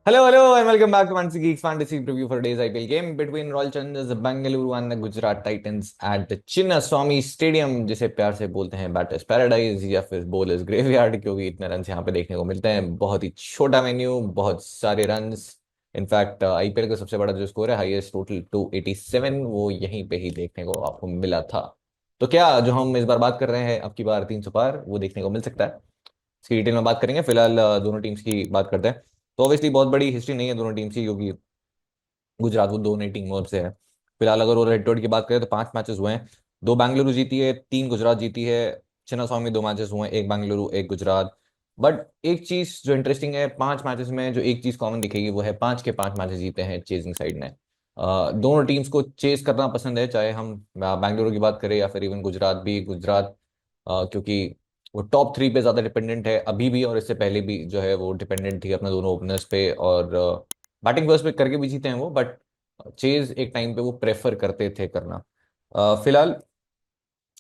Hello, and welcome back to Fantasy Geeks Fantasy Preview for today's IPL game between Royal Challengers Bengaluru and the Gujarat Titans at the Chinnaswamy Stadium, जिसे प्यार से बोलते हैं batters paradise या फिर bowlers graveyard, क्योंकि इतने run यहाँ पे देखने को मिलते हैं। बहुत ही छोटा मेन्यू, बहुत सारे रन्स। इनफैक्ट आईपीएल का सबसे बड़ा जो स्कोर है, हाईएस्ट टोटल 287, वो यहीं पे ही देखने को आपको मिला था। तो क्या जो हम इस बार बात कर रहे हैं, अब की बार 300 पार, वो देखने को मिल सकता है। इसकी डिटेल में बात करेंगे। फिलहाल दोनों टीम्स की बात करते हैं। तो ऑब्वियसली बहुत बड़ी हिस्ट्री नहीं है दोनों टीम्स की, क्योंकि गुजरात वो दो नई टीमों से है। फिलहाल अगर वो रेड टॉट की बात करें तो 5 मैचेस हुए हैं। दो बेंगलुरु जीती है, 3 गुजरात जीती है। चिन्नास्वामी 2 मैचेस हुए हैं, एक बेंगलुरु एक गुजरात। बट एक चीज जो इंटरेस्टिंग है, 5 मैचेस में जो एक चीज कॉमन दिखेगी वो है 5 के 5 मैचेस जीते हैं चेजिंग साइड ने। दोनों टीम्स को चेस करना पसंद है, चाहे हम बेंगलुरु की बात करें या फिर इवन गुजरात भी। गुजरात क्योंकि वो टॉप 3 पे ज्यादा डिपेंडेंट है अभी भी, और इससे पहले भी जो है वो डिपेंडेंट थी अपने दोनों ओपनर्स पे, और बैटिंग फर्स्ट पे करके भी जीते हैं वो। बट चेज एक टाइम पे वो प्रेफर करते थे करना। फिलहाल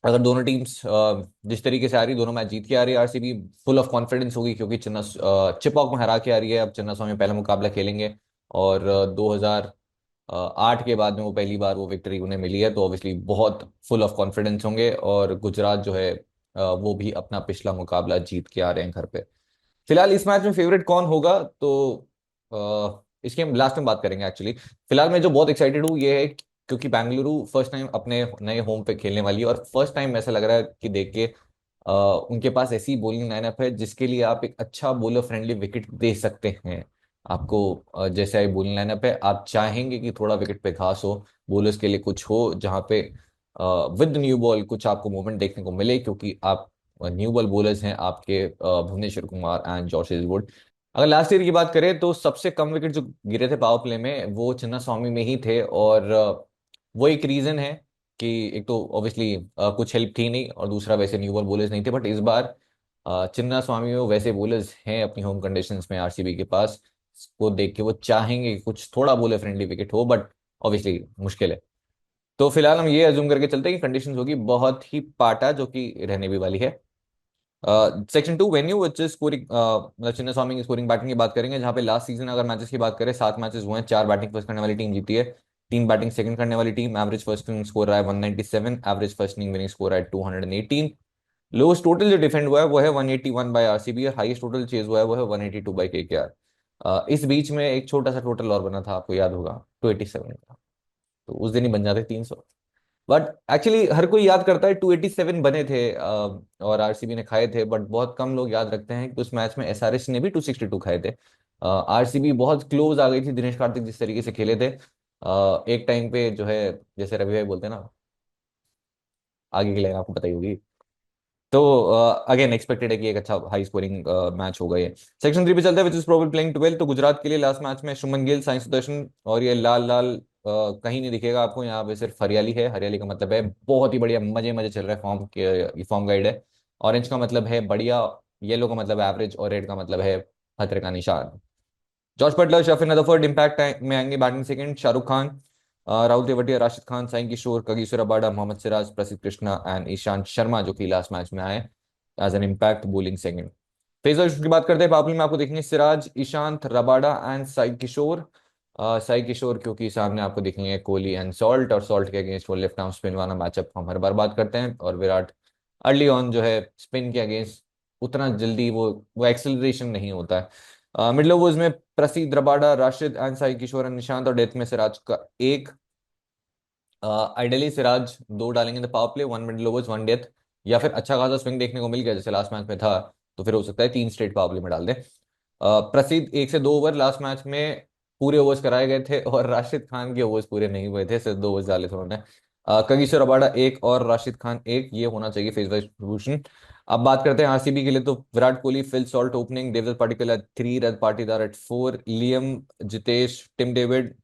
अगर दोनों टीम्स जिस तरीके से आ रही, दोनों मैच जीत के आ रही है, आरसीबी फुल ऑफ कॉन्फिडेंस होगी, क्योंकि चिपॉक में हरा के आ रही है। अब चिन्नास्वामी पहला मुकाबला खेलेंगे, और 2008 के बाद में वो पहली बार वो विक्ट्री उन्हें मिली है, तो ऑब्वियसली बहुत फुल ऑफ कॉन्फिडेंस होंगे। और गुजरात जो है वो भी अपना पिछला मुकाबला जीत के आ रहे हैं घर पे। फिलहाल इस मैच में फेवरेट कौन होगा, तो इसकी हम लास्ट में बात करेंगे एक्चुअली। फिलहाल मैं जो बहुत एक्साइटेड हूँ ये है क्योंकि बेंगलुरु फर्स्ट टाइम अपने नए होम पे खेलने वाली है, और फर्स्ट टाइम ऐसा लग रहा है कि देख के उनके पास ऐसी बॉलिंग लाइनअप है जिसके लिए आप एक अच्छा बॉलर फ्रेंडली विकेट दे सकते हैं। आपको जैसे आई बॉलिंग लाइनअप है, आप चाहेंगे कि थोड़ा विकेट पे घास हो, बॉलर्स के लिए कुछ हो जहाँ पे विद न्यू बॉल कुछ आपको मूवमेंट देखने को मिले, क्योंकि आप न्यू बॉल बॉलर्स हैं आपके Bhuvneshwar Kumar and Josh Hazlewood. अगर लास्ट ईयर की बात करें तो सबसे कम विकेट जो गिरे थे पावर प्ले में वो चिन्नास्वामी में ही थे, और वो एक रीजन है कि एक तो ऑब्वियसली कुछ हेल्प थी नहीं, और दूसरा वैसे न्यू बॉल बॉलर्स नहीं थे। बट इस बार चिन्नास्वामी में वो वैसे बॉलर्स हैं अपनी होम कंडीशंस में आरसीबी के पास, को देख के वो चाहेंगे कि कुछ थोड़ा बॉलर फ्रेंडली विकेट हो, बट ऑब्वियसली मुश्किल है। तो फिलहाल हम ये अज्यूम करके चलते हैं कि कंडीशंस होगी बहुत ही पाटा, जो कि रहने भी वाली है। Section 2 venue which is scoring, मतलब चिन्नास्वामी की स्कोरिंग बैटिंग की बात करेंगे, जहां पे लास्ट सीजन अगर मैचेस की बात करें 7 मैचेस हुए हैं, 4 बैटिंग फर्स्ट करने वाली टीम जीती है, 3 बैटिंग सेकंड करने वाली team. Average first inning score रहा है 197, average first inning winning score है 218। लोएस्ट टोटल जो डिफेंड हुआ है वो है 181 बाय आरसीबी, और हाईएस्ट टोटल चेज हुआ है वो है 182 बाय केकेआर। इस बीच में एक छोटा सा टोटल और बना था, आपको याद होगा, 287 का। तो उस दिन ही बन जाते 300। बट एक्चुअली हर कोई याद करता है 287 बने थे और आरसीबी ने खाए थे, बट बहुत कम लोग याद रखते हैं कि उस मैच में एसआरएच ने भी 262 खाए थे। आरसीबी बहुत क्लोज आ गई थी, दिनेश कार्तिक जिस तरीके से खेले थे। एक टाइम पे जो है, जैसे रवि भाई बोलते हैं ना, आगे की लाइन आपको पता ही होगी। तो अगेन एक्सपेक्टेड है कि एक अच्छा हाई स्कोरिंग मैच होगा ये। सेक्शन 3 पे चलते हैं, विच इज प्रोबेबली प्लेइंग 12। तो गुजरात के लिए लास्ट मैच में शुभमन गिल, साई सुदर्शन, और ये लाल लाल कहीं नहीं दिखेगा आपको, यहाँ पे सिर्फ हरियाली है। हरियाली का मतलब है बहुत ही बढ़िया, मजे मजे चल रहा है फॉर्म के, ये फॉर्म गाइड है। ऑरेंज का मतलब है बढ़िया, येलो का मतलब एवरेज, और रेड का मतलब है खतरे का निशान। George Buttler, Sherfane Rutherford impact में आएंगे batting second. Shahrukh Khan, Rahul Tewatia, Rashid Khan, Sai Kishore, Kagiso Rabada, Mohammed Siraj, Prasidh Krishna and Ishant Sharma, जो कि लास्ट मैच में आए as an impact bowling second. Phases की बात करते हैं, पापली में आपको देखेंगे सिराज, ईशांत, रबाडा एंड साई किशोर। साई किशोर क्योंकि सामने आपको दिखेंगे कोहली एंड सॉल्ट, और सॉल्ट के अगेंस्ट वो लेफ्ट आर्म स्पिन वाला मैचअप हम हर बार बात करते हैं। और विराट अर्ली ऑन जो है स्पिन के अगेंस्ट उतना जल्दी वो एक्सेलरेशन नहीं होता है। मिडल ओवर्स में Prasidh, Rabada, Rashid and Sai Kishore and Nishant, और डेथ में सिराज का एक। आइडियली सिराज दो डालेंगे the power play, 1 middle overs 1 death, या फिर अच्छा खासा स्विंग देखने को मिल गया जैसे लास्ट मैच में था, तो फिर हो सकता है 3 स्ट्रेट पावर प्ले में डाल दे। प्रसिद्ध 1 से 2 ओवर लास्ट मैच में पूरे ओवर्स कराए गए थे, और राशिद खान के ओवर्स पूरे नहीं हुए थे, सिर्फ 2 ओवर्स डाले थे उन्होंने। कगिसो रबाडा एक और राशिद खान एक, ये होना चाहिए फेस वाइज डिस्ट्रीब्यूशन। अब बात करते हैं आरसीबी के लिए, तो Virat Kohli, Phil Salt opening, Devdutt Padikkal at 3, Rajat Patidar at 4, Liam, Jitesh, Tim David.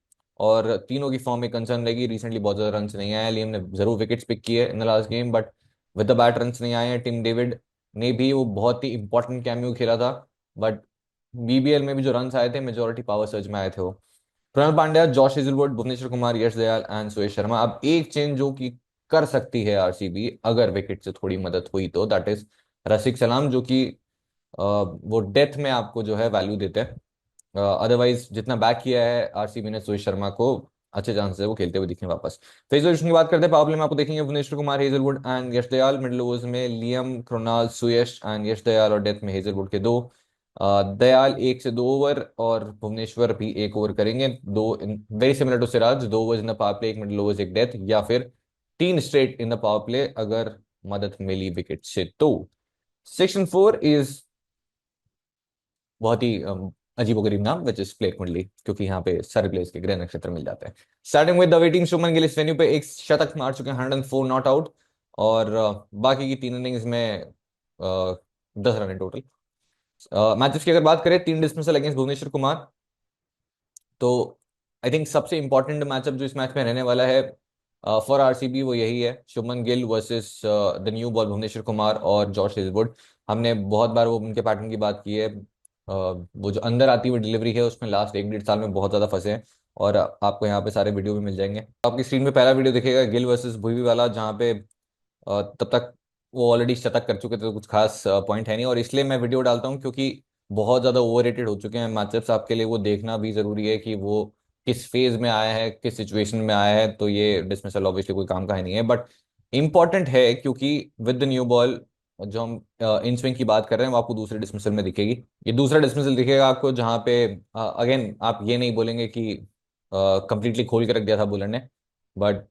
और तीनों की फॉर्म में कंसर्न रहेगी, रिसेंटली बहुत ज्यादा रन नहीं आए हैं। लियम ने जरूर विकेट्स पिक किए in the last game, but with the bat run नहीं आए हैं। टिम डेविड ने भी वो बहुत ही इंपॉर्टेंट कैमियो खेला था, बट बीबीएल में भी जो रन आए थे मेजोरिटी पावर सर्ज में आए थे वो। Krunal Pandya, Josh Hazlewood, Bhuvneshwar Kumar, Yash Dayal and Suresh Sharma. अब एक चेंज जो कि कर सकती है आरसीबी अगर विकेट से थोड़ी मदद हुई तो, दैट इज रसिक सलाम, जो कि वो डेथ में आपको जो है वैल्यू देते हैं। अदरवाइज जितना बैक किया है आरसीबी ने रोहित शर्मा को, अच्छे चांसेस है वो खेलते हुए दिखें वापस। फेस वैल्यूएशन की बात करते हैं, पावर प्ले में आपको देखेंगे Bhuvneshwar Kumar, Hazlewood and Yash Dayal. Middle overs में लियम, कृणाल, सुयश एंड यश दयाल, और डेथ में हेजलवुड के दो। दयाल 1 से 2 ओवर और भुवनेश्वर भी 1 ओवर करेंगे। दो very similar to Siraj, 2 overs in the power play, एक मिडिल ओवर्स एक डेथ, या फिर 3 straight in the power play अगर मदद मिली विकेट से तो। सेक्शन 4 इज बहुत ही अजीबोगरीब नाम, विच इज प्लेट कुंडली, क्योंकि यहाँ पे सारे प्लेयर्स के ग्रह नक्षत्र मिल जाते हैं। Starting with the waiting, Shubman Gill इस वेन्यू पे एक शतक मार चुके हैं, 104 नॉट आउट, और बाकी की 3 इनिंग्स में 10 रन इन टोटल। मैचेस की अगर बात करें, 3 डिसमिसल अगेंस्ट भुवनेश्वर कुमार, तो आई थिंक सबसे इंपॉर्टेंट मैचअप जो इस मैच में रहने वाला है फॉर आरसीबी वो यही है, Shubman Gill versus the new ball Bhuvneshwar Kumar और जॉश हेजलवुड। हमने बहुत बार वो उनके पैटर्न की बात की है, वो जो अंदर आती हुई डिलीवरी है उसमें लास्ट 1 डेढ़ साल में बहुत ज्यादा फंसे हैं, और आपको यहाँ पे सारे वीडियो भी मिल जाएंगे। आपकी स्क्रीन पे पहला वीडियो दिखेगा गिल वर्सेस भुवी वाला, जहाँ पे तब तक वो ऑलरेडी शतक कर चुके थे, तो कुछ खास पॉइंट है नहीं, और इसलिए मैं वीडियो डालता हूँ क्योंकि बहुत ज़्यादा ओवररेटेड हो चुके हैं मैचअप्स। आपके लिए वो देखना भी ज़रूरी है कि वो किस फेज में आया है, किस सिचुएशन में आया है, तो ये डिसमिसल ऑब्वियसली कोई काम का है नहीं है, बट इंपॉर्टेंट है क्योंकि विद द न्यू बॉल जो हम इन स्विंग की बात कर रहे हैं वो आपको दूसरे डिसमिसल में दिखेगी। ये दूसरा डिसमिसल दिखेगा आपको, जहाँ पे अगेन आप ये नहीं बोलेंगे कि कंप्लीटली खोल के रख दिया था बुलर ने, बट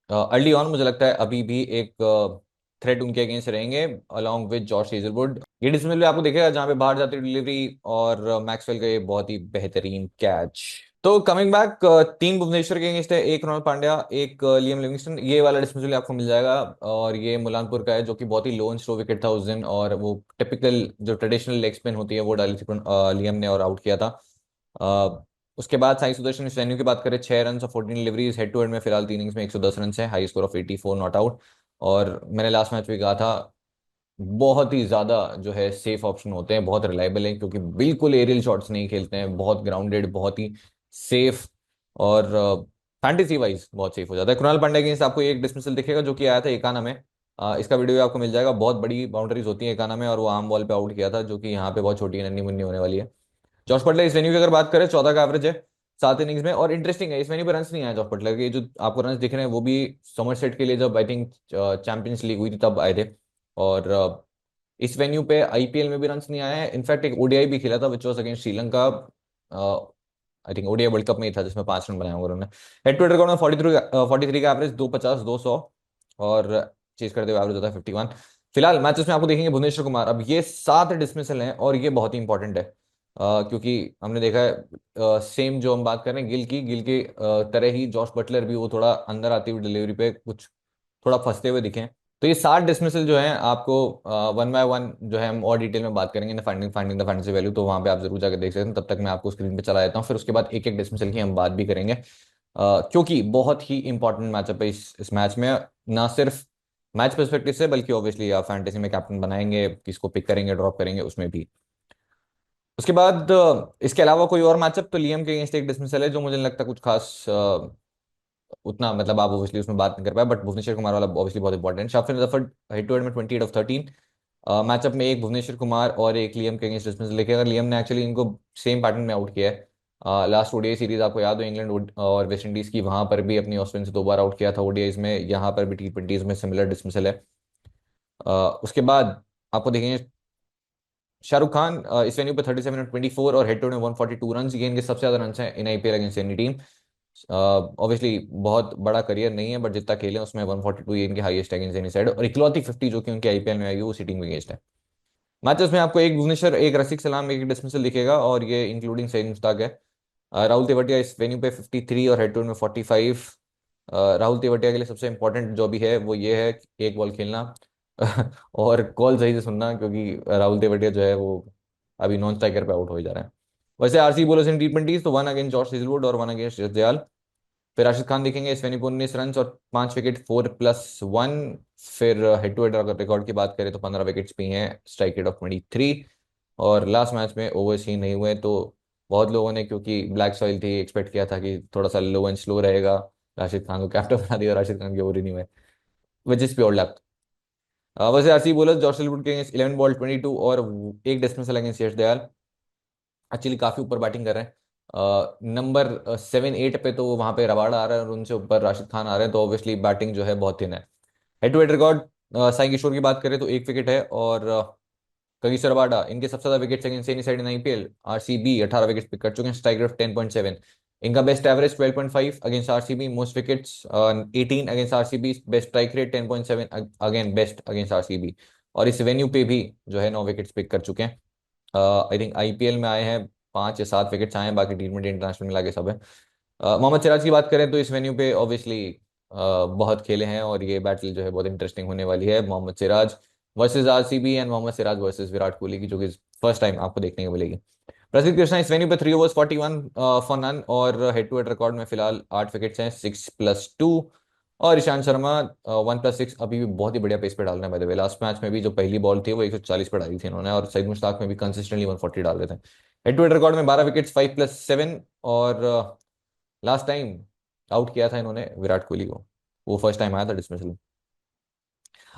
अर्ली ऑन मुझे लगता है अभी भी एक थ्रेट उनके अगेंस्ट रहेंगे अलॉन्ग विद जॉश हेजलवुड। ये डिसमिसल भी आपको दिखेगा जहां पे बाहर जाती डिलीवरी और मैक्सवेल का ये बहुत ही बेहतरीन कैच। तो कमिंग बैक, 3 भुवनेश्वर के अगेंस्ट है, एक रोनल पांड्या, एक लियम लिविंगस्टन। ये वाला डिसमिसल आपको मिल जाएगा, और ये मुलानपुर का है जो कि बहुत ही लो एंड स्लो विकेट था उस दिन, और वो टिपिकल जो ट्रेडिशनल लेग स्पिन होती है वो डाली थी लियम ने और आउट किया था। उसके बाद साई सुदर्शन इस वेन्यू की बात करें, 6 रन और 14 डिलीवरीज, हेड टू हेड में फिलहाल 3 इनिंग्स में 110 रन है, high score of 84 not out. और मैंने लास्ट मैच में कहा था बहुत ही ज्यादा जो है सेफ ऑप्शन होते हैं, बहुत रिलायबल हैं, क्योंकि बिल्कुल एरियल शॉट्स नहीं खेलते हैं, बहुत ग्राउंडेड, बहुत ही सेफ, और फैंटेसी वाइज बहुत सेफ हो जाता है। कृणाल पांड्या अगेंस्ट आपको एक डिसमिसल दिखेगा जो कि आया था एकाना में, इसका वीडियो भी आपको मिल जाएगा। बहुत बड़ी बाउंड्रीज होती है एकाना में, और वो आम बॉल पे आउट किया था, जो कि यहाँ पे बहुत छोटी नन्नी मुन्नी होने वाली है। जॉश बटलर इस वेन्यू की अगर बात करें, 14 का एवरेज है 7 इनिंग्स में, और इंटरेस्टिंग है इस वेन्यू पे रन नहीं आया जॉश बटलर के, जो आपको रन दिख रहे हैं वो भी समरसेट के लिए जब आई थिंक चैंपियंस लीग हुई थी तब आए थे, और इस वेन्यू पे आईपीएल में भी रन नहीं आए हैं। इनफैक्ट एक ओडीआई भी खेला था which was against Sri Lanka, I think ODI world cup में ही था, जिसमें 5 रन बनाए होंगे उन्होंने। हेड टू हेड रिकॉर्ड में 43 का एवरेज, 250 200, और चेज करते हुए एवरेज होता है 51। फिलहाल मैचेस में आपको देखेंगे भुवनेश्वर कुमार, अब ये 7 डिसमिसल हैं और ये बहुत ही इंपॉर्टेंट है, क्योंकि हमने देखा है सेम जो हम बात कर रहे हैं गिल की तरह ही जॉश बटलर भी वो थोड़ा अंदर आती हुई डिलीवरी पे कुछ थोड़ा फंसते हुए दिखे। तो ये 7 डिसमिसल जो है आपको वन बाय वन जो है हम और डिटेल में बात करेंगे, finding finding the fantasy value, तो वहां पे आप जरूर जाकर देख सकते हैं। तब तक मैं आपको स्क्रीन पे चला देता हूँ, फिर उसके बाद एक एक डिसमिसल की हम बात भी करेंगे, क्योंकि बहुत ही इंपॉर्टेंट मैचअप है इस मैच में, ना सिर्फ मैच पर्सपेक्टिव से बल्कि ऑब्वियसली आप फैंटेसी में कैप्टन बनाएंगे, किसको पिक करेंगे, ड्रॉप करेंगे, उसमें भी। उसके बाद इसके अलावा कोई और मैचअप, तो लियम के अगेंस्ट एक डिसमिसल है जो मुझे नहीं लगता कुछ खास उतना, मतलब आप ओबियसली उसमें बात नहीं कर पाए, बट भुवनेश्वर कुमार वाला ऑब्वियसली बहुत important. Shafin रफर्ड head to head में 28 ऑफ 13, मैचअप में एक भुवनेश्वर कुमार और एक लियम के अगेंस्ट डिसमिसल लेके, अगर लियम ने एक्चुअली इनको सेम पैटर्न में आउट किया है। लास्ट ओडीआई सीरीज आपको याद हो इंग्लैंड और वेस्ट इंडीज की, वहां पर भी अपनी ऑस्ट्रेलिया से 2 बार आउट किया था ओडीआईज में, यहाँ पर भी टी20 में सिमिलर डिसमिसल है। उसके बाद आपको देखेंगे शाहरुख खान इस वेन्यू पे 37 और 24, और हेड टू हेड में 142 रन, ये इनके सबसे ज्यादा रन हैं in IPL against any team. Obviously बहुत बड़ा करियर नहीं है, बट जितना खेले उसमें 142 ये इनके हाईएस्ट अगेंस्ट एनी साइड, और इकलौती 50 जो कि उनके आईपीएल में आई वो सिटिंग अगेंस्ट है। मैचेस में आपको एक भुवनेश्वर, एक रसिक सलाम, एक डिसमिसल दिखेगा, और ये इंक्लूडिंग सईद मुश्ताक है। राहुल तेवतिया इस वेन्यू पे 53 और हेड टू हेड में 45। राहुल तेवतिया के लिए सबसे इंपॉर्टेंट जो भी है वो ये है कि एक बॉल खेलना और कॉल सही से सुनना, क्योंकि राहुल तेवतिया जो है वो अभी नॉन स्ट्राइकर पे आउट हो जा रहे हैं। वैसे आरसी बोलर्स इन टी20, तो 1 अगेंस्ट जॉर्ज हेजलवुड और 1 अगेंस्ट जसदयाल। फिर राशिद खान दिखेंगे इस वेन्यू पे 19 रन और 5 विकेट, 4+1। फिर हेड टू हेड अगर रिकॉर्ड की बात करें तो 15 विकेट्स भी हैं, स्ट्राइक रेट ऑफ 23, और लास्ट मैच में ओवर्स ही नहीं हुए, तो बहुत लोगों ने क्योंकि ब्लैक सॉइल थी एक्सपेक्ट किया था कि थोड़ा सा लो एंड स्लो रहेगा, राशिद खान को कैप्टन बना दिया, राशिद खान के ओवर ही नहीं हुए, विच इज प्योर लक। वैसे आरसी बोलर जॉर्ज हेजलवुड के अगेंस्ट 11 बॉल 22 और एक डिसमिसल अगेंस्ट यश दयाल। एक्चुअली काफी ऊपर बैटिंग कर रहे हैं। नंबर 7-8 पे तो वहां पे रबाड़ा आ रहा है और उनसे ऊपर राशिद खान आ रहे हैं, तो ऑब्वियसली बैटिंग जो है बहुत थिन है। Head to head record, Sai Kishore की बात करें तो 1 विकेट है, और कगिसो रबाडा इनके सबसे ज्यादा wicket against any side in IPL. RCB 18 wicket pick कर चुके हैं, स्ट्राइक रेट 10.7। इनका best average 12.5 against RCB, most wickets 18 against RCB, best strike rate 10.7, again best against RCB. और इस वेन्यू पे भी जो है 9 विकेट्स पिक कर चुके हैं। आई थिंक आईपीएल में आए हैं 5 या 7 विकेट्स आए हैं, बाकी टी20 इंटरनेशनल मिला के सब है। मोहम्मद सिराज की बात करें तो इस वेन्यू पे ऑब्वियसली बहुत खेले हैं, और ये बैटल जो है बहुत इंटरेस्टिंग होने वाली है, Mohammed Siraj versus RCB and Mohammed Siraj versus Virat Kohli की, जो कि फर्स्ट टाइम आपको देखने को मिलेगी। प्रसिद्ध कृष्णा इस वेन्यू पे 3 overs 41 फॉर नन, और हेड टू हेड रिकॉर्ड में फिलहाल 8 विकेट्स हैं, 6+2। और ईशांत शर्मा 1+6, अभी भी बहुत ही बढ़िया पेस पे डाल रहे हैं। By the way last match में भी जो पहली बॉल थी वो 140 पे डाली थी इन्होंने, और सईद मुश्ताक में भी कंसिस्टेंटली 140 डाल रहे थे। हेड टू हेड रिकॉर्ड में 12 विकेट्स, 5+7। और लास्ट टाइम आउट किया था इन्होंने विराट कोहली को, वो फर्स्ट टाइम आया था डिसमिसल।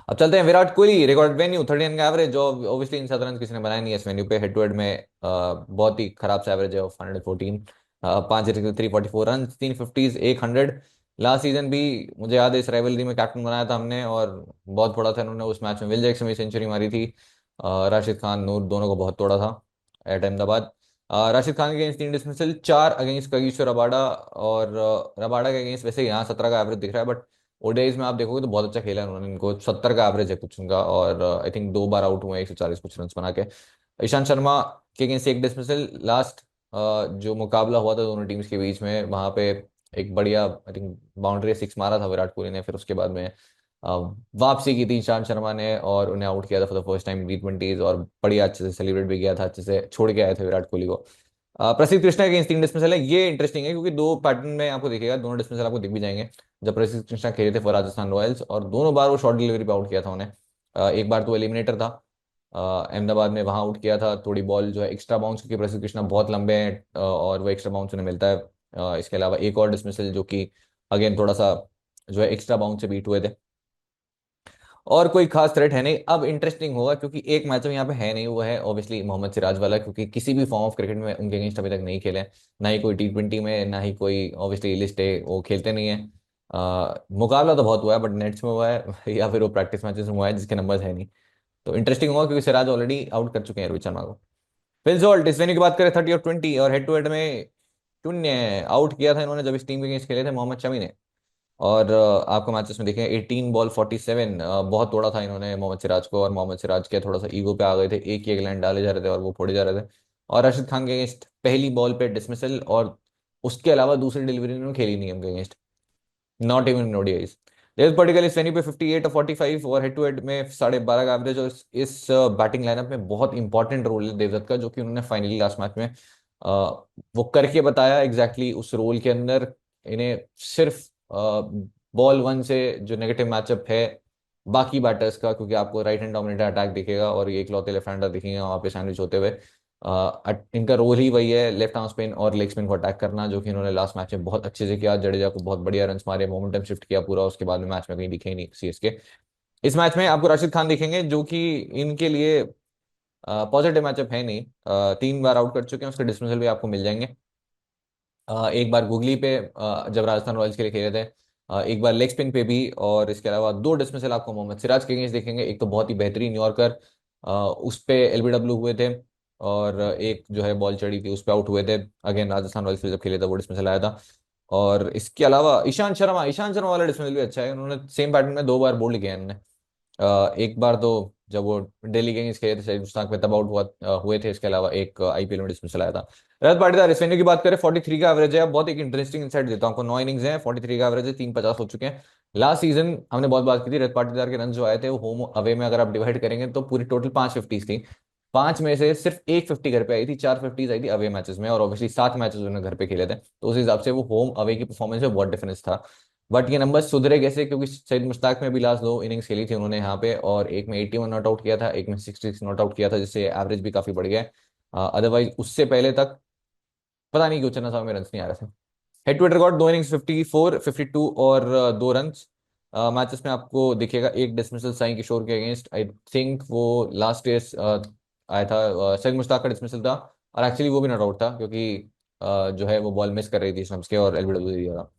अब चलते हैं विराट कोहली रिकॉर्ड वेन्यू 30 का एवरेज, जो ऑब्वियसली इन 7 रन किसी ने बनाया नहीं है इस वेन्यू पे। हेड टू हेड में बहुत ही खराब सा एवरेज है of 114, 5 344 run, 3 50s, 100। Last season भी मुझे याद है इस राइवलरी में कैप्टन बनाया था हमने, और बहुत थोड़ा था इन्होंने उस मैच में। विल जैक्सन में सेंचुरी मारी थी, राशिद खान नूर दोनों को बहुत तोड़ा था एट अहमदाबाद। राशिद खान के against 3 dismissal, 4 against Kagiso Rabada, और रबाडा के अगेंस्ट वैसे यहाँ 17 का एवरेज दिख रहा है, बट ओडीआईज में आप देखोगे तो बहुत अच्छा खेला है उन्होंने, इनको 70 का एवरेज है कुछ उनका, और आई थिंक 2 बार आउट हुए हैं 140 कुछ रन बना के। ईशांत शर्मा के अगेंस्ट 1 डिसमिसल, लास्ट जो मुकाबला हुआ था दोनों टीम्स के बीच में, वहां पे एक बढ़िया आई थिंक बाउंड्री 6 मारा था विराट कोहली ने, फिर उसके बाद में अ, वापसी की थी ईशांत शर्मा ने और उन्हें आउट किया था फॉर द फर्स्ट टाइम टी20, और बढ़िया अच्छे से सेलिब्रेट भी किया था, अच्छे से छोड़ के आए थे विराट कोहली को। प्रसिद्ध कृष्णा के अगेंस्ट 3 डिसमिसल है, ये इंटरेस्टिंग है क्योंकि दो पैटर्न में आपको दिखेगा, दोनों डिसमिसल आपको दिख भी जाएंगे। जब प्रसिद्ध कृष्णा खेले थे फॉर राजस्थान रॉयल्स, और दोनों बार वो शॉर्ट डिलीवरी पे आउट किया था उन्हें। एक बार तो एलिमिनेटर था अहमदाबाद में, वहां आउट किया था, थोड़ी बॉल जो है एक्स्ट्रा बाउंस, क्योंकि प्रसिद्ध कृष्णा बहुत लंबे हैं और वो एक्स्ट्रा बाउंस उन्हें मिलता है। इसके अलावा एक और डिसमिसल जो कि अगेन थोड़ा सा जो है एक्स्ट्रा बाउंस से बीट हुए थे। और कोई खास थ्रेट है नहीं। अब इंटरेस्टिंग होगा क्योंकि एक मैच यहाँ पे है नहीं, वो है ऑब्वियसली मोहम्मद सिराज वाला, क्योंकि किसी भी फॉर्म ऑफ क्रिकेट में उनके अगेंस्ट अभी तक नहीं खेले हैं, ना ही कोई टी20 में, ना ही कोई ऑब्वियसली लिस्ट है, वो खेलते नहीं है। मुकाबला तो बहुत हुआ है बट नेट्स में हुआ है या फिर वो प्रैक्टिस मैचेस में हुआ है जिसके नंबर्स है नहीं। तो इंटरेस्टिंग होगा क्योंकि सिराज ऑलरेडी आउट कर चुके हैं रोहित शर्मा को। फिल जॉल्ट इस वेन्यू की बात करें 30 और 20, और हेड टू हेड में शून्य आउट किया था इन्होंने जब इस टीम के अगेंस्ट खेले थे मोहम्मद शमी ने। और आपको मैचेस में देखें 18 बॉल 47, बहुत तोड़ा था इन्होंने मोहम्मद सिराज को, और मोहम्मद सिराज के थोड़ा सा ईगो पे आ गए थे, एक ही एक लाइन डाले जा रहे थे और वो फोड़े जा रहे थे। और राशिद खान के अगेंस्ट पहली बॉल पे डिसमिसल, और उसके अलावा दूसरी डिलीवरी इन्होंने खेली नहीं उनके against, not even in ODIs. Dev Padikkal इस वेन्यू पे 58 और 45, और हेड टू हेड में 12.5 का एवरेज। और इस बैटिंग लाइनअप में बहुत इंपॉर्टेंट रोल है देवदत्त का, जो कि उन्होंने फाइनली लास्ट मैच में वो करके बताया एग्जैक्टली उस रोल के अंदर। इन्हें सिर्फ बॉल 1 से जो नेगेटिव मैचअप है बाकी बैटर्स का, क्योंकि आपको राइट हैंड डोमिनेटेड अटैक दिखेगा और ये इकलौते लेफ्ट हैंडर दिखेंगे वहां पे सैंडविच होते हुए। इनका रोल ही वही है, लेफ्ट आर्म स्पिन और लेग स्पिन को अटैक करना, जो कि इन्होंने लास्ट मैच में बहुत अच्छे से किया। जडेजा को बहुत बढ़िया रन्स मारे, मोमेंटम शिफ्ट किया पूरा, उसके बाद में मैच में कहीं दिखे ही नहीं सीएसके। इस मैच में आपको राशिद खान दिखेंगे, जो कि इनके लिए पॉजिटिव मैचअप है नहीं। 3 बार आउट कर चुके हैं, उसके डिसमिसल भी आपको मिल जाएंगे। एक बार गुगली पे जब राजस्थान रॉयल्स के लिए खेले थे, एक बार लेग स्पिन पे भी, और इसके अलावा 2 डिसमिसल आपको मोहम्मद सिराज के अगेंस्ट देखेंगे। एक तो बहुत ही बेहतरीन यॉर्कर, उस पे एलबीडब्ल्यू हुए थे, और एक जो है बॉल चढ़ी थी उस पे आउट हुए थे, अगेन राजस्थान रॉयल्स के लिए जब खेले थे वो डिसमिसल आया था। और इसके अलावा ईशांत शर्मा वाला डिसमिसल भी अच्छा है, उन्होंने सेम पैटर्न में 2 बार बोल्ड किया है इन्होंने। एक बार तो जब वो दिल्ली किंग्स खेले थे शायद मुश्ताक में तब आउट हुए थे, इसके अलावा एक आईपीएल में डिसमिसल आया था। रजत पाटीदार इस वेन्यू की बात करें 43 का एवरेज है। अब बहुत एक इंटरेस्टिंग इंसाइट देता हूँ आपको, 9 इनिंग्स हैं, 43 का एवरेज है, 350 हो चुके हैं। लास्ट सीजन हमने बहुत बात की थी, रजत पाटीदार के रन जो आए थे वो होम अवे में अगर आप डिवाइड करेंगे तो पूरी टोटल 5 50s थी। 5 में से सिर्फ एक 50 घर पे आई थी, 4 50s आई थी अवे मैचेस में, और ऑब्वियसली 7 मैचेस उन्होंने घर पे खेले थे, तो उस हिसाब से वो होम अवे की परफॉर्मेंस में बहुत डिफरेंस था। बट ये नंबर सुधरे कैसे, क्योंकि सईद मुश्ताक में भी लास्ट 2 इनिंग्स खेली थी उन्होंने यहाँ पे, और एक में 81 नॉट आउट किया था, एक में 66 नॉट आउट किया था, जिससे एवरेज भी काफी बढ़ गया। अदरवाइज उससे पहले तक पता नहीं क्यों चन्ना साहब में रन नहीं आ रहे थे। Head to head record 2 innings 54 52 और 2 रन मैचेस में आपको दिखेगा। एक डिसमिसल साई किशोर के अगेंस्ट, आई थिंक वो लास्ट ईयर आया था, सईद मुश्ताक का डिसमिसल था, और एक्चुअली वो भी नॉट आउट था क्योंकि जो है वो बॉल मिस कर रही थी स्टंप्स के और एलबीडब्ल्यू दे दिया था।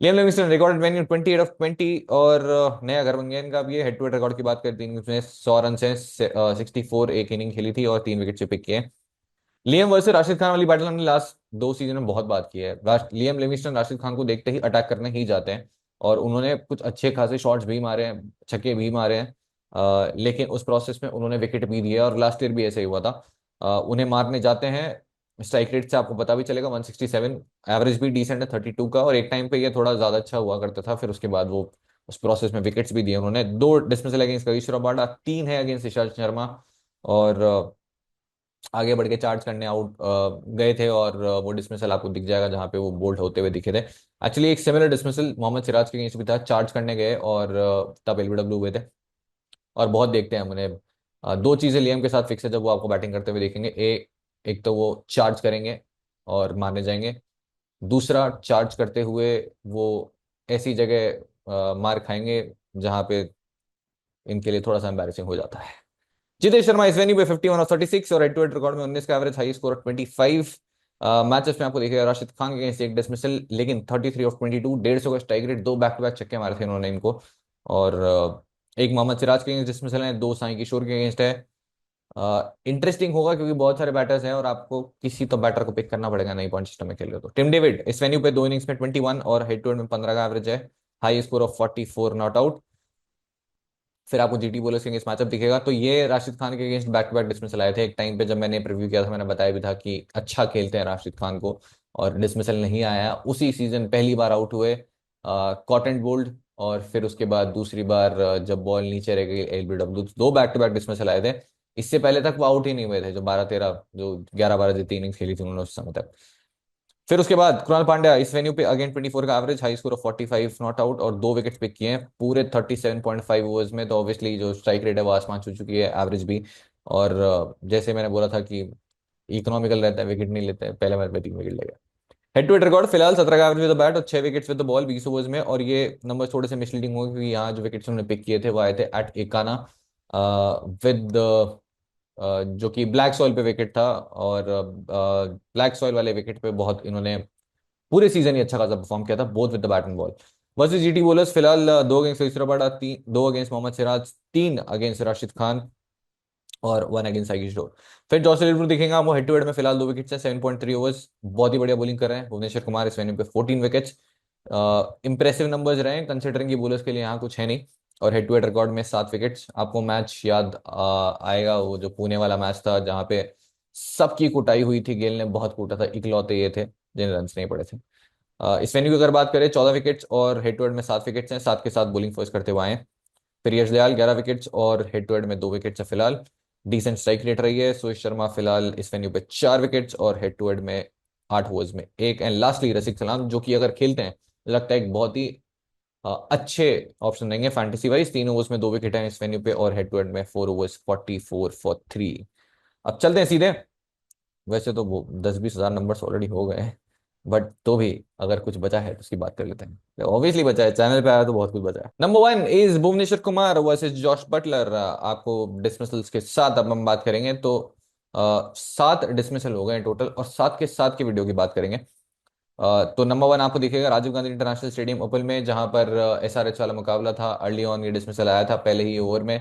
Liam Livingstone recorded venue 28 of 20 और नया घर बन गया इनका। अब ये हेड टू हेड रिकॉर्ड की बात करते हैं, उसने 100 रन से 64 एक इनिंग खेली थी और 3 विकेट से पिक किए। लियम वर्सेस राशिद खान वाली बैटल हमने लास्ट 2 सीजन में बहुत बात की है। लियम लिविंगस्टन राशिद खान को देखते ही अटैक करने ही जाते हैं और उन्होंने कुछ अच्छे खासे शॉट्स भी मारे हैं, छक्के भी मारे हैं। लेकिन उस प्रोसेस में उन्होंने विकेट भी दिया और लास्ट ईयर भी ऐसे ही हुआ था। उन्हें मारने जाते हैं, स्ट्राइक रेट से आपको पता भी चलेगा 167, एवरेज भी डिसेंट है 32 का, और एक टाइम पे ये थोड़ा ज्यादा अच्छा हुआ करता था। फिर उसके बाद वो उस प्रोसेस में विकेट्स भी दिए उन्होंने। 2 डिसमिसल अगेंस्ट कगिसो रबाडा, 3 है अगेंस्ट ईशांत शर्मा, और आगे बढ़ के चार्ज करने आउट गए थे। और वो डिसमिसल आपको दिख जाएगा जहां पे वो बोल्ड होते हुए दिखे थे। एक्चुअली एक सिमिलर डिसमिसल मोहम्मद सिराज के अगेंस्ट भी था, चार्ज करने गए और तब एलबीडब्ल्यू हुए थे। और बहुत देखते हैं हम उन्हें। 2 चीजें लियम के साथ फिक्स है जब वो आपको बैटिंग करते हुए देखेंगे। एक तो वो चार्ज करेंगे और मारने जाएंगे। दूसरा, चार्ज करते हुए वो ऐसी जगह मार खाएंगे जहां पे इनके लिए थोड़ा सा एम्बैरेसिंग हो जाता है। जितेश शर्मा इस वेन्यू पे 51 ऑफ 36 और हेड टू हेड रिकॉर्ड में 19 का average, high score of 25। Matches में आपको देखिएगा राशिद खान के अगेंस्ट एक डिसमिसल, लेकिन 33 ऑफ 22, 150 का strike rate, 2 back to back छक्के मारे थे उन्होंने इनको। और एक मोहम्मद सिराज के अगेंस्ट डिसमिसल है, 2 साई किशोर के अगेंस्ट है। इंटरेस्टिंग होगा क्योंकि बहुत सारे बैटर्स हैं और आपको किसी तो बैटर को पिक करना पड़ेगा नई पॉइंट सिस्टम में खेल रहे हो तो। टिम डेविड इस वेन्यू पे 2 इनिंग्स में 21 और हेड टू हेड में 15 का एवरेज है, high score off 44, not out. फिर आपको जीटी बोलर्स के अगेंस्ट मैचअप दिखेगा तो ये राशिद खान के against back to back dismissal आए थे। एक टाइम पे जब मैंने प्रीव्यू किया था मैंने बताया भी था कि अच्छा खेलते हैं राशिद खान को, और डिसमिसल नहीं आया। उसी सीजन पहली बार आउट हुए कॉटन बोल्ड, और फिर उसके बाद दूसरी बार जब बॉल नीचे रह गई LBW, 2 back to back dismissal आए थे। इससे पहले तक वो आउट ही नहीं हुए थे, जो 12-13 जो 11-12 जितनी इनिंग्स खेली थी उन्होंने उस समय तक। फिर उसके बाद कृणाल पांड्या इस वेन्यू पे अगेन 24 का average, high score of 45, not out, और 2 विकेट्स पिक किए हैं पूरे 37.5 ओवर्स में। तो ऑब्वियसली जो स्ट्राइक रेट है वो आसमान छू चुकी है, एवरेज भी। और जैसे मैंने बोला था कि इकोनॉमिकल रहता है, विकेट नहीं लेते हैं, पहले मैच में 3 विकेट ले गए। हेड टू हेड रिकॉर्ड फिलहाल 17 का एवरेज विद द बैट और 6 wickets with the ball 20 overs में। और ये नंबर थोड़े से मिसलीडिंग होंगे क्योंकि यहाँ जो विकेट्स उन्होंने पिक किए थे वो आए थे एट एकाना विद जो कि ब्लैक सॉइल पे विकेट था। और ब्लैक सॉइल वाले विकेट पे बहुत इन्होंने पूरे सीजन ही अच्छा खासा परफॉर्म किया था, both with the bat and ball. Versus GT bowlers फिलहाल 2 against Rabada, 2 against Mohammed Siraj, 3 against Rashid Khan, और 1 अगेंस्ट साई किशोर। फिर जॉस लिवरपूल दिखेंगे वो हेड टू हेड में फिलहाल 2 विकेट्स है, 7.3 ओवर्स, बहुत ही बढ़िया बॉलिंग कर रहे हैं। भुवनेश्वर कुमार इस वेन्यू पे 14 विकेट्स, इंप्रेसिव नंबर्स रहे हैं कंसिडरिंग की बोलर्स के लिए यहाँ कुछ है नहीं। और हेड टू हेड रिकॉर्ड में 7 विकेट्स। आपको मैच याद आएगा वो जो पुणे वाला मैच था जहाँ पे सबकी कुटाई हुई थी, गेल ने बहुत कूटा था, इकलौते ये थे जिन रन नहीं पड़े थे। इस वेन्यू की अगर बात करें 14 विकेट्स और हेड टू हेड में 7 विकेट्स हैं, साथ के साथ बॉलिंग फर्स्ट करते हुए आए हैं। फिर यश दयाल 11 विकेट्स और हेड टू हेड में 2 विकेट्स है फिलहाल, डिसेंट स्ट्राइक रेट रही है। सुरेश शर्मा फिलहाल इस वेन्यू पे 4 विकेट्स और हेड टू हेड में 8 ओवर्स में एक। एंड लास्टली रसिक सलाम, जो कि अगर खेलते हैं लगता है एक बहुत ही अच्छे ऑप्शन रहेंगे फैंटेसी वाइज। 3 ओवर्स में 2 विकेट हैं इस वेन्यू पे और हेड टू हेड में 4 ओवर्स 44 फॉर 3। अब चलते हैं सीधे। वैसे तो वो 10-20 हजार नंबर्स ऑलरेडी हो गए हैं, बट तो भी अगर कुछ बचा है तो उसकी बात कर लेते हैं। ऑब्वियसली बचा है, चैनल पे आया तो बहुत कुछ बचा है। Number 1 is Bhuvneshwar Kumar versus Josh Buttler. आपको डिसमिसल्स के साथ अब हम बात करेंगे तो 7 डिसमिसल हो गए टोटल, और 7 के वीडियो की बात करेंगे। तो नंबर 1 आपको दिखेगा राजीव गांधी इंटरनेशनल स्टेडियम ओपल में, जहां पर एसआरएच वाला मुकाबला था। अर्ली ऑन ये डिसमिसल आया था पहले ही ओवर में,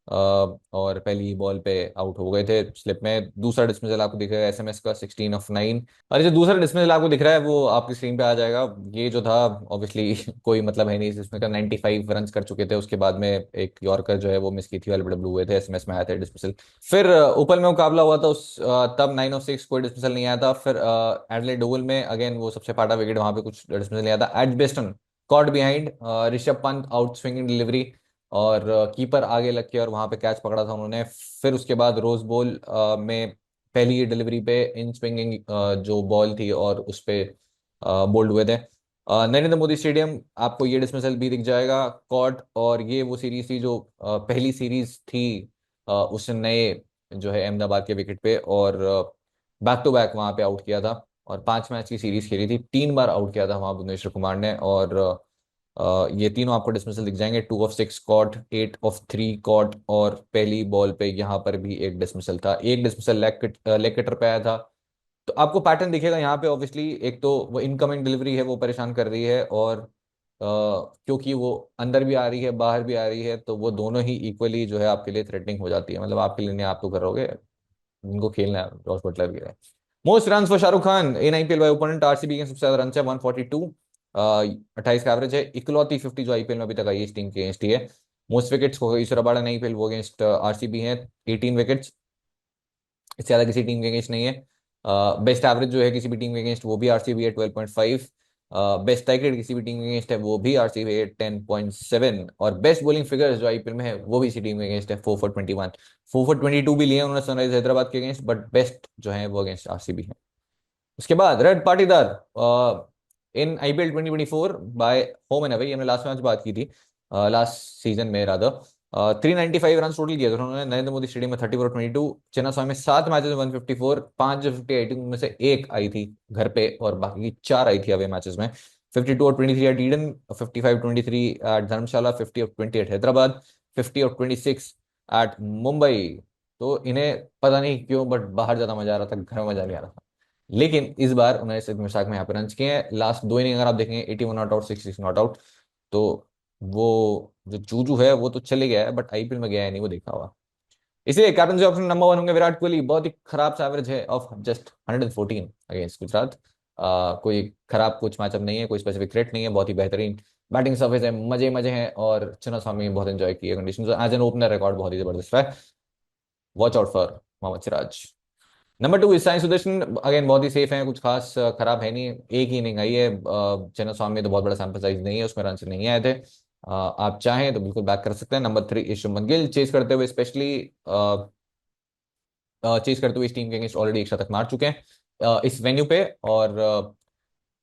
और पहली ही बॉल पे आउट हो गए थे स्लिप में। दूसरा डिसमिसल आपको दिखेगा एसएमएस का 16 ऑफ 9। और ये जो दूसरा डिसमिसल आपको दिख रहा है वो आपकी स्क्रीन पे आ जाएगा। ये जो था ऑब्वियसली कोई मतलब है नहीं, इसमें का 95 रन कर चुके थे। उसके बाद में एक यॉर्कर जो है वो मिस की थी, एलबीडब्ल्यू हुए थे, एसएमएस में आया था डिसमिसल। फिर ओपल में मुकाबला हुआ था तब 9 ऑफ 6 कोई डिसमिसल नहीं आया था। फिर एडलेड ओवल में अगेन वो सबसे फाटा विकेट, वहां पे कुछ डिसमिसल नहीं आया था। Edgbaston caught behind, Rishabh Pant out swinging delivery, और कीपर आगे लग के और वहां पे कैच पकड़ा था उन्होंने। फिर उसके बाद रोज बॉल में पहली डिलीवरी पे इन स्विंगिंग जो बॉल थी और उस पे बोल्ड हुए थे। नरेंद्र मोदी स्टेडियम आपको ये डिसमिसल भी दिख जाएगा कॉट, और ये वो सीरीज थी जो पहली सीरीज थी उस नए जो है अहमदाबाद के विकेट पे, और बैक टू बैक वहां पे आउट किया था। और 5 मैच की सीरीज खेली थी, 3 बार आउट किया था वहां भुवनेश्वर कुमार ने। और ये तीनों आपको डिसमिसल दिख जाएंगे, 2 ऑफ 6 कॉट, 8 ऑफ 3 कॉट, और पहली बॉल पे यहाँ पर भी एक डिसमिसल था। एक डिसमिसल लेग कटर पे आया था, तो आपको पैटर्न दिखेगा यहाँ पे। ऑब्वियसली एक तो वो इनकमिंग डिलीवरी है वो परेशान कर रही है, और क्योंकि वो अंदर भी आ रही है बाहर भी आ रही है, तो वो दोनों ही इक्वली जो है आपके लिए थ्रेटनिंग हो जाती है। मतलब आपके लिए नहीं, आप तो करोगे, उनको खेलना है जॉस बटलर के लिए। Most run for Shahrukh Khan in IPL by opponent, RCB के सबसे ज्यादा रन है 142, 28 का एवरेज है। इकलौती 50 जो आईपीएल में अभी तक आई है इस टीम के अगेंस्ट ही है। मोस्ट विकेट्स को ईश्वर रबाड़ा नहीं खेल, वो अगेंस्ट आरसीबी है 18 विकेट्स, इससे ज्यादा किसी टीम के अगेंस्ट नहीं है। बेस्ट एवरेज जो है किसी भी टीम के अगेंस्ट वो भी आरसीबी है 12.5। बेस्ट स्ट्राइक रेट किसी भी टीम के अगेंस्ट है वो भी आरसीबी है 10.7। और बेस्ट बॉलिंग फिगर्स जो आईपीएल में है वो भी इसी टीम के अगेंस्ट है 4 for 21। 4 for 22 भी लिए उन्होंने सनराइज हैदराबाद के अगेंस्ट, बट बेस्ट जो है वो अगेंस्ट आरसीबी है। उसके बाद Rajat Patidar in IPL 2024 by home and away, हमने लास्ट मैच बात की थी लास्ट सीजन में रादर। 395 रन टोटल किए थे उन्होंने नरेंद्र मोदी स्टेडियम में 30 for 22। चिन्नास्वामी में 7 मैचेस में 154, 5 50 आई थी, उनमें से एक आई थी घर पे और बाकी की 4 आई थी अवे मैचेस में। 52 और 23 एट ईडन, 55-23 एट धर्मशाला, 50 और 20 एट हैदराबाद, 50 और 26 एट मुंबई। तो इन्हें पता नहीं क्यों बट बाहर ज्यादा मजा आ रहा था, घर में मजा नहीं आ रहा था। लेकिन इस बार उन्होंने सिर्फ मिसाक में यहाँ पे रन किए हैं। लास्ट दो इनिंग अगर आप देखेंगे 81 नॉट आउट, 66 नॉट आउट, तो वो जो जूजू है वो तो चले गया है बट आईपीएल में गया है नहीं, वो देखा होगा। इसलिए कैप्टन ऑप्शन नंबर 1 होंगे विराट कोहली। बहुत ही खराब सा एवरेज है ऑफ जस्ट 114 अगेंस्ट गुजरात। कोई खराब कुछ मैचअप नहीं है, कोई स्पेसिफिक थ्रेट नहीं है, बहुत ही बेहतरीन बैटिंग सर्विस है, मजे मजे हैं। और चिन्नास्वामी बहुत एंजॉय किए condition, as an opener record बहुत ही जबरदस्त है। Watch out for Mohammed Siraj. Number 2 इस साई सुदर्शन, अगेन बहुत ही सेफ है, कुछ खास खराब है नहीं। एक ही इनिंग आई है चिन्नास्वामी में, तो बहुत बड़ा सैंपल साइज नहीं है, उसमें रन से नहीं आए थे। आप चाहें तो बिल्कुल बैक कर सकते हैं। नंबर 3 इस शुभमन गिल, चेस करते हुए स्पेशली चेस करते हुए इस टीम के अगेंस्ट ऑलरेडी एक शतक मार चुके हैं इस वेन्यू पे। और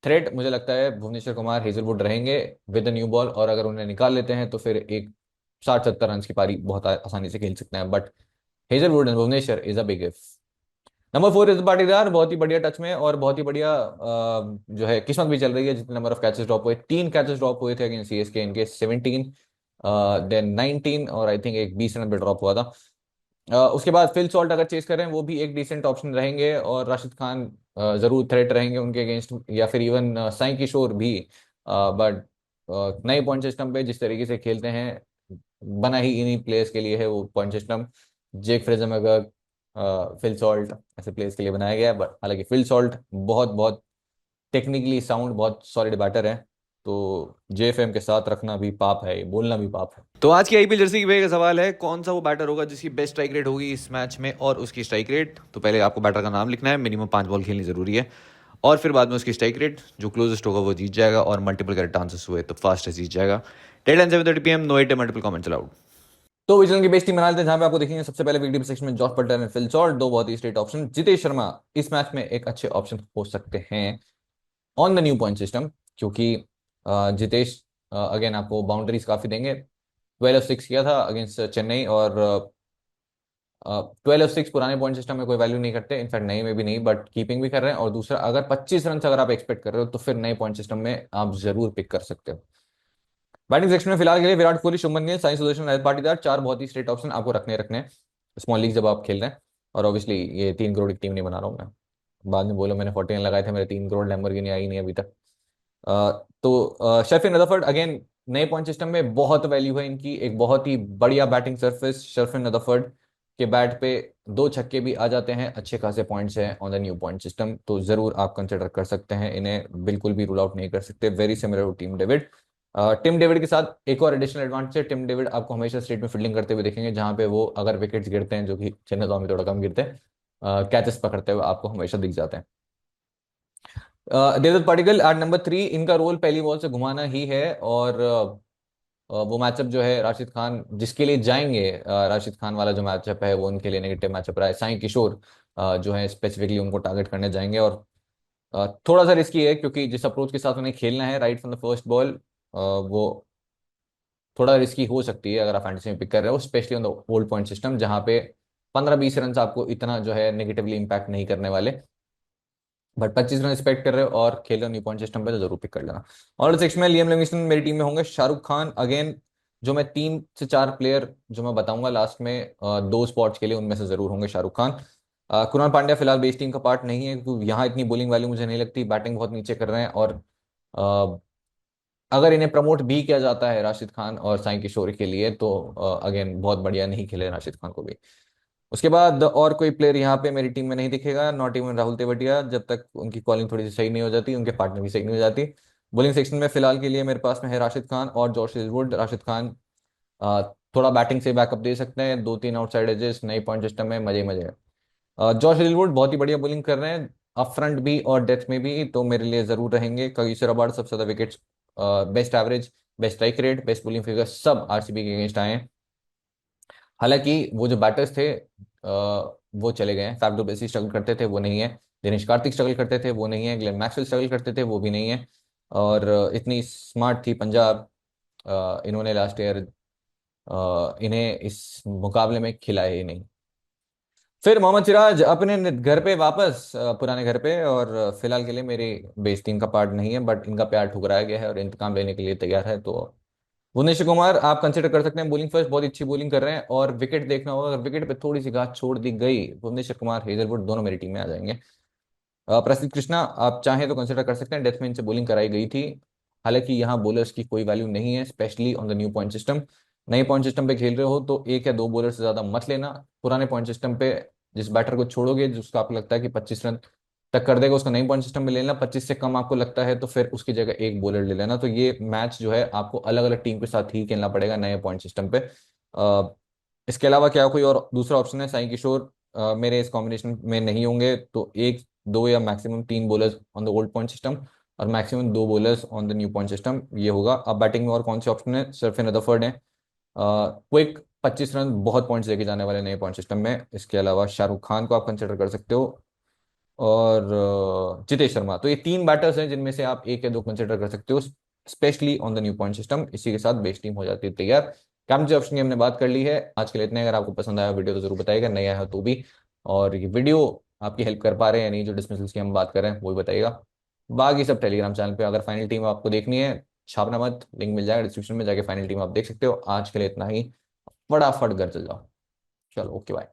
थ्रेट मुझे लगता है भुवनेश्वर कुमार हेजलवुड रहेंगे विद द न्यू बॉल, और अगर उन्हें निकाल लेते हैं तो फिर एक 60-70 रन की पारी बहुत आसानी से खेल सकते हैं। But Hazlewood and Bhuvneshwar is a big if. Number 4 इस पाटीदार, बहुत ही बढ़िया टच में और बहुत ही बढ़िया जो है किस्मत भी चल रही है। जितने नंबर ऑफ कैचेस ड्रॉप हुए, 3 कैचेस ड्रॉप हुए थे अगेंस्ट सीएसके, इनके 17, देन 19, और आई थिंक एक 20 रन पे ड्रॉप हुआ था। उसके बाद फिल सॉल्ट अगर चेस करें वो भी एक डिसेंट ऑप्शन रहेंगे, और राशिद खान जरूर थ्रेट रहेंगे उनके अगेंस्ट, या फिर इवन साई किशोर भी। बट नए पॉइंट सिस्टम पे जिस तरीके से खेलते हैं, बना ही इन्हीं प्लेयर्स के लिए है वो पॉइंट सिस्टम। जेक फ्रेजमैगर, फिल सॉल्ट, ऐसे प्लेयर्स के लिए बनाया गया है। बट हालांकि फिल सॉल्ट बहुत बहुत टेक्निकली साउंड, बहुत सॉलिड बैटर है, तो जेएफएम के साथ रखना भी पाप है, ये बोलना भी पाप है। तो आज की आईपीएल जर्सी की वजह का सवाल है कौन सा वो बैटर होगा जिसकी बेस्ट स्ट्राइक रेट होगी इस मैच में, और उसकी स्ट्राइक रेट। तो पहले आपको बैटर का नाम लिखना है, मिनिमम 5 बॉल खेलनी जरूरी है, और फिर बाद में उसकी स्ट्राइक रेट। जो क्लोजेस्ट होगा वो जीत जाएगा, और मल्टीपल करेक्ट आंसर्स हुए तो फास्टेस्ट जीत जाएगा। 10 and 7:30 PM, no at multiple comments allowed. तो विजन की बेस्ट टीम बना लेते हैं, जहां पे आपको देखेंगे सबसे पहले विकेट सेक्शन में Jos Buttler and Phil Salt, दो बहुत ही स्ट्रेट ऑप्शन। जितेश शर्मा इस मैच में एक अच्छे ऑप्शन हो सकते हैं on the new point system, क्योंकि जितेश अगेन आपको बाउंड्रीज काफी देंगे। 12 of 6 किया था अगेंस्ट चेन्नई, और 12 of 6 पुराने पॉइंट सिस्टम में कोई वैल्यू नहीं करते, इनफैक्ट नए में भी नहीं, बट कीपिंग भी कर रहे हैं। और दूसरा, अगर 25 रन से अगर आप एक्सपेक्ट कर रहे हो तो फिर नए पॉइंट सिस्टम में आप जरूर पिक कर सकते हो। बैटिंग सेक्शन में फिलहाल के लिए विराट कोहली, शुभमन गिल, साई सुदर्शन, रजत पाटीदार, 4 बहुत ही स्ट्रेट ऑप्शन आपको रखने हैं स्मॉल लीग जब आप खेल रहे हैं। और ऑब्वियसली ये 3 करोड़ की टीम नहीं बना रहा हूँ मैं, बाद में बोलो मैंने 14 लगाए थे, मेरे 3 करोड़ लैम्बोर्गिनी आई नहीं अभी तक। तो शर्फिन रदरफोर्ड अगेन नए पॉइंट सिस्टम में बहुत वैल्यू है इनकी, एक बहुत ही बढ़िया बैटिंग सरफेस। शर्फिन रदरफोर्ड के बैट पे 2 छक्के भी आ जाते हैं, अच्छे खासे पॉइंट्स हैं on the new point system, तो जरूर आप कंसिडर कर सकते हैं इन्हें, बिल्कुल भी रूल आउट नहीं कर सकते। Very similar to team David. Tim David के साथ एक और एडिशनल एडवांटेज है, टिम डेविड आपको हमेशा स्ट्रेट में फील्डिंग करते हुए देखेंगे, जहां पे वो अगर विकेट्स गिरते हैं, जो कि चेन्नई में थोड़ा कम गिरते हैं, कैचेस पकड़ते हुए आपको हमेशा दिख जाते हैं। देवदत्त पाटिकल एट नंबर 3, इनका रोल पहली बॉल से घुमाना ही है। और वो मैचअप जो है राशिद खान जिसके लिए जाएंगे, राशिद खान वाला जो मैचअप है वो उनके लिए नेगेटिव मैचअप रहा है। साई किशोर जो है स्पेसिफिकली उनको टारगेट करने जाएंगे, और थोड़ा सा रिस्की है क्योंकि जिस अप्रोच के साथ उन्हें खेलना है right from the first ball, वो थोड़ा रिस्की हो सकती है अगर आप फैंटेसी में पिक कर रहे हो, specially on the old point system, जहां पे 15-20 रन आपको इतना जो है नेगेटिवली इंपैक्ट नहीं करने वाले। बट 25 रन एक्सपेक्ट कर रहे हो और खेल रहे हो न्यू पॉइंट सिस्टम पे, तो जरूर पिक कर लेना। और सिक्स में लियम लिविंगस्टन मेरी टीम में होंगे। शाहरुख खान अगेन, जो मैं 3 से 4 प्लेयर जो मैं बताऊंगा लास्ट में 2 स्पॉट्स के लिए, उनमें से जरूर होंगे शाहरुख खान। कुणाल पांड्या फिलहाल बेस टीम का पार्ट नहीं है, क्योंकि यहाँ इतनी बॉलिंग वैल्यू मुझे नहीं लगती, बैटिंग बहुत नीचे कर रहे हैं। और अ, अगर इन्हें प्रमोट भी किया जाता है राशिद खान और साई किशोर के लिए, तो अगेन बहुत बढ़िया नहीं खेले राशिद खान को भी। उसके बाद और कोई प्लेयर यहाँ पे मेरी टीम में नहीं दिखेगा, नॉट इवन राहुल तेवतिया, जब तक उनकी कॉलिंग थोड़ी सी सही नहीं हो जाती, उनके पार्टनर भी सही नहीं हो जाती। बॉलिंग सेक्शन में फिलहाल के लिए मेरे पास में है राशिद खान और जॉश हेजलवुड। राशिद खान अ, थोड़ा बैटिंग से बैकअप दे सकते हैं, दो तीन आउटसाइड एजेस, नई पॉइंट सिस्टम में मजे मजे है। जॉश हेजलवुड बहुत ही बढ़िया बॉलिंग कर रहे हैं, अप फ्रंट भी और डेथ में भी, तो मेरे लिए जरूर रहेंगे। कगिसो रबाड़ सबसे ज्यादा wickets, best average, best strike rate, best bowling figure सब आरसीबी के अगेंस्ट आए हैं। हालांकि वो जो बैटर्स थे वो चले गए हैं। फैफ डु प्लेसिस स्ट्रगल करते थे, वो नहीं है। दिनेश कार्तिक स्ट्रगल करते थे, वो नहीं है। ग्लेन मैक्सवेल स्ट्रगल करते थे, वो भी नहीं है। और इतनी स्मार्ट थी पंजाब, इन्होंने लास्ट ईयर इन्हें इस मुकाबले में खिलाया ही नहीं। फिर मोहम्मद सिराज अपने घर पे वापस, पुराने घर पे, और फिलहाल के लिए मेरी बेस टीम का पार्ट नहीं है, बट इनका प्यार ठुकराया गया है और इंतकाम लेने के लिए तैयार है। तो भुवनेश्वर कुमार आप कंसिडर कर सकते हैं बॉलिंग फर्स्ट, बहुत अच्छी बॉलिंग कर रहे हैं। और विकेट देखना होगा, अगर विकेट पे थोड़ी सी घास छोड़ दी गई, भुवनेश्वर कुमार हेजलवुड दोनों मेरी टीम में आ जाएंगे। प्रसिद्ध कृष्णा आप चाहें तो कंसिडर कर सकते हैं, डेथ में इनसे बॉलिंग कराई गई थी। हालांकि यहाँ बॉलर्स की कोई वैल्यू नहीं है, specially on the new point system. नए पॉइंट सिस्टम पे खेल रहे हो तो एक या दो बॉलर से ज्यादा मत लेना। पुराने पॉइंट सिस्टम पे जिस बैटर को छोड़ोगे, जिसका आपको लगता है कि 25 रन तक कर देगा, उसका नई पॉइंट सिस्टम में ले लेना। 25 से कम आपको लगता है तो फिर उसकी जगह एक बॉलर ले लेना। तो ये मैच जो है आपको अलग अलग टीम के साथ ही खेलना पड़ेगा नए पॉइंट सिस्टम पे। इसके अलावा क्या कोई और दूसरा ऑप्शन है? साई किशोर मेरे इस कॉम्बिनेशन में नहीं होंगे, तो एक दो या मैक्सिमम तीन bowlers on the old point system और मैक्सिमम दो bowlers on the new point system, ये होगा। अब बैटिंग में और कौन से ऑप्शन है? सरफिन रदरफर्ड है, क्विक 25 रन बहुत पॉइंट्स लेके जाने वाले नए पॉइंट सिस्टम में। इसके अलावा शाहरुख खान को आप कंसिडर कर सकते हो, और जितेश शर्मा। तो ये तीन बैटर्स हैं जिनमें से आप एक या दो कंसिडर कर सकते हो, specially on the new point system. इसी के साथ बेस्ट टीम हो जाती है तैयार। कैप्टन ऑप्शन की हमने बात कर ली है। आज के लिए इतने। अगर आपको पसंद आया वीडियो तो जरूर बताइएगा, नहीं आया हो तो भी। और ये वीडियो आपकी हेल्प कर पा रहे हैं या नहीं, जो डिसमिसल्स की हम बात कर रहे हैं वो भी बताइएगा। बाकी सब टेलीग्राम चैनल पे। अगर फाइनल टीम आपको देखनी है, छापना मत, लिंक मिल जाएगा डिस्क्रिप्शन में, जाके फाइनल टीम आप देख सकते हो। आज के लिए इतना ही, फटाफट घर चल जाओ। चलो, ओके बाय।